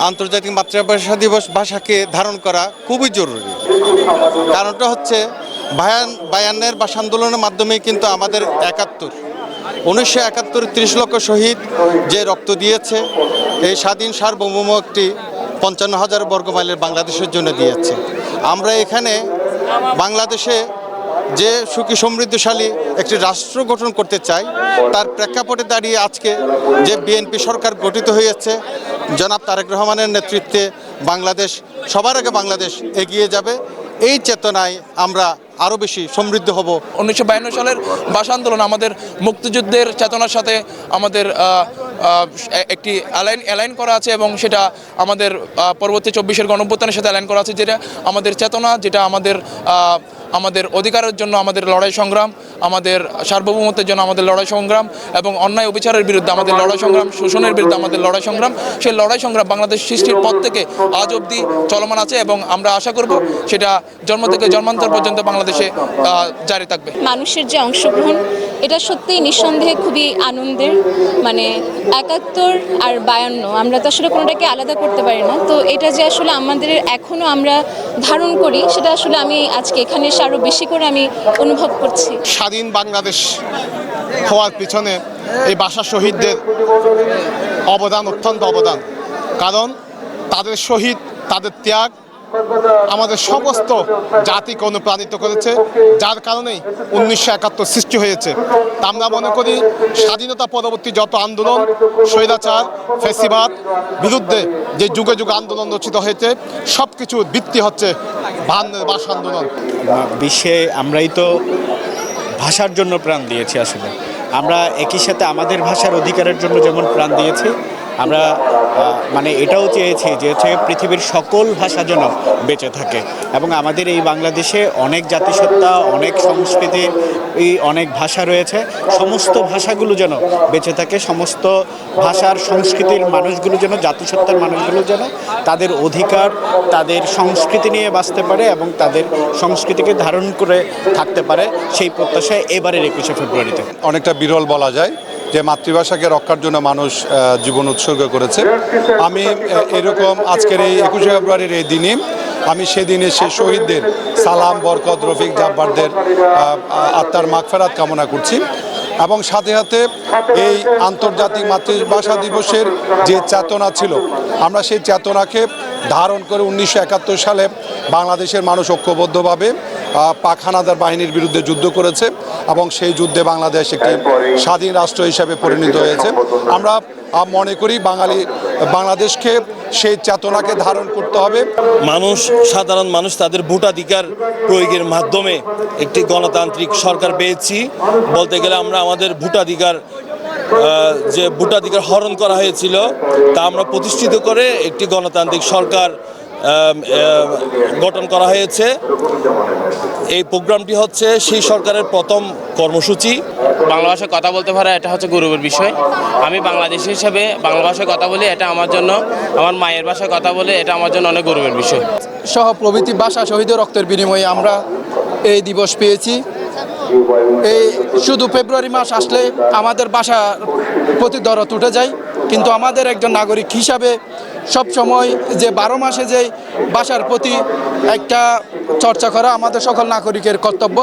আন্তর্জাতিক মাতৃভাষা দিবস ভাষাকে ধারণ করা খুবই জরুরি। কারণটা হচ্ছে বায়ান্নের ভাষা আন্দোলনের মাধ্যমে কিন্তু আমাদের 1971 30 লক্ষ শহীদ যে রক্ত দিয়েছে, এই স্বাধীন সার্বভৌম একটি 55,000 বর্গমাইলের বাংলাদেশের জন্য দিয়েছে। আমরা এখানে বাংলাদেশে যে সুখী সমৃদ্ধশালী একটি রাষ্ট্র গঠন করতে চাই, তার প্রেক্ষাপটে দাঁড়িয়ে আজকে যে বিএনপি সরকার গঠিত হয়েছে, জনাব তারেক রহমানের নেতৃত্বে বাংলাদেশ, সবার আগে বাংলাদেশ এগিয়ে যাবে, এই চেতনায় আমরা আরও বেশি সমৃদ্ধ হব। 1952 সালের ভাষা আন্দোলন আমাদের মুক্তিযুদ্ধের চেতনার সাথে আমাদের একটি অ্যালাইন করা আছে, এবং সেটা আমাদের পরবর্তী 24-এর গণঅভ্যুত্থানের সাথে অ্যালাইন করা আছে, যেটা আমাদের চেতনা, যেটা আমাদের অধিকারের জন্য আমাদের লড়াই সংগ্রাম, আমাদের সার্বভৌমত্বের জন্য আমাদের লড়াই সংগ্রাম, এবং অন্যায় অবিচারের বিরুদ্ধে আমাদের লড়াই সংগ্রাম, শোষণের বিরুদ্ধে আমাদের লড়াই সংগ্রাম। সেই লড়াই সংগ্রাম বাংলাদেশ সৃষ্টির পর থেকে আজ অবধি চলমান আছে, এবং আমরা আশা করব সেটা জন্ম থেকে জন্মান্তর পর্যন্ত বাংলাদেশে জারি থাকবে। মানুষের যে অংশগ্রহণ, এটা সত্যিই নিঃসন্দেহে খুবই আনন্দের। মানে 71 আর 52 আমরা তো আসলে কোনোটাকে আলাদা করতে পারি না। তো এটা যে আসলে আমাদের এখনও আমরা ধারণ করি, সেটা আসলে আমি আজকে এখানে এসে আরও বেশি করে আমি অনুভব করছি। স্বাধীন বাংলাদেশ হওয়ার পিছনে এই ভাষা শহীদদের অবদান অত্যন্ত অবদান, কারণ তাদের শহীদ, তাদের ত্যাগ আমাদের সমস্ত জাতিকে অনুপ্রাণিত করেছে, যার কারণেই 1971 সৃষ্টি হয়েছে। তা আমরা মনে করি স্বাধীনতা পরবর্তী যত আন্দোলন, স্বৈরাচার ফ্যাসিবাদ বিরুদ্ধে যে যুগে যুগে আন্দোলন রচিত হয়েছে, সব কিছুর ভিত্তি হচ্ছে বায়ান্নের ভাষা আন্দোলন। বিশ্বে আমরাই তো ভাষার জন্য প্রাণ দিয়েছি। আসলে আমরা একই সাথে আমাদের ভাষার অধিকারের জন্য যেমন প্রাণ দিয়েছি, আমরা মানে এটাও চেয়েছি যে পৃথিবীর সকল ভাষা যেন বেঁচে থাকে, এবং আমাদের এই বাংলাদেশে অনেক জাতিসত্তা, অনেক সংস্কৃতি, অনেক ভাষা রয়েছে। সমস্ত ভাষাগুলো যেন বেঁচে থাকে, সমস্ত ভাষার সংস্কৃতির মানুষগুলো যেন, জাতিসত্তার মানুষগুলো যেন তাদের অধিকার, তাদের সংস্কৃতি নিয়ে বাঁচতে পারে এবং তাদের সংস্কৃতিকে ধারণ করে থাকতে পারে, সেই প্রত্যাশায় এবারের 21শে ফেব্রুয়ারিতে। অনেকটা বিরল বলা যায় যে মাতৃভাষাকে রক্ষার জন্য মানুষ জীবন উৎসর্গ করেছে। আমি এরকম আজকের এই 21শে ফেব্রুয়ারির এই দিনে আমি সেদিনে সেই শহীদদের সালাম, বরকত, রফিক, জাব্বারদের আত্মার মাগফিরাত কামনা করছি, এবং সাথে সাথে এই আন্তর্জাতিক মাতৃভাষা দিবসের যে চেতনা ছিল, আমরা সেই চেতনাকে ধারণ করে 1971 সালে বাংলাদেশের মানুষ ঐক্যবদ্ধভাবে পাক হানাদার বাহিনীর বিরুদ্ধে যুদ্ধ করেছে, এবং সেই যুদ্ধে বাংলাদেশ একটি স্বাধীন রাষ্ট্র হিসাবে পরিণত হয়েছে। আমরা মনে করি বাংলাদেশকে সেই চেতনাকে ধারণ করতে হবে। সাধারণ মানুষ তাদের ভোটাধিকার প্রয়োগের মাধ্যমে একটি গণতান্ত্রিক সরকার পেয়েছি। বলতে গেলে আমরা আমাদের ভোটাধিকার হরণ করা হয়েছিল, তা আমরা প্রতিষ্ঠিত করে একটি গণতান্ত্রিক সরকার গঠন করা হয়েছে। এই প্রোগ্রামটি হচ্ছে সেই সরকারের প্রথম কর্মসূচি। বাংলা ভাষায় কথা বলতে পারা এটা হচ্ছে গৌরবের বিষয়। আমি বাংলাদেশি হিসেবে বাংলা ভাষায় কথা বলি, এটা আমার জন্য, আমার মায়ের ভাষায় কথা বলে এটা আমার জন্য অনেক গৌরবের বিষয়। সহ প্রভৃতি ভাষা শহীদের রক্তের বিনিময়ে আমরা এই দিবস পেয়েছি। এই শুধু ফেব্রুয়ারি মাস আসলে আমাদের ভাষা প্রতি দরদ উঠে যায়, কিন্তু আমাদের একজন নাগরিক হিসাবে সব সময় যে 12 মাসে যে ভাষার প্রতি একটা চর্চা করা আমাদের সকল নাগরিকের কর্তব্য।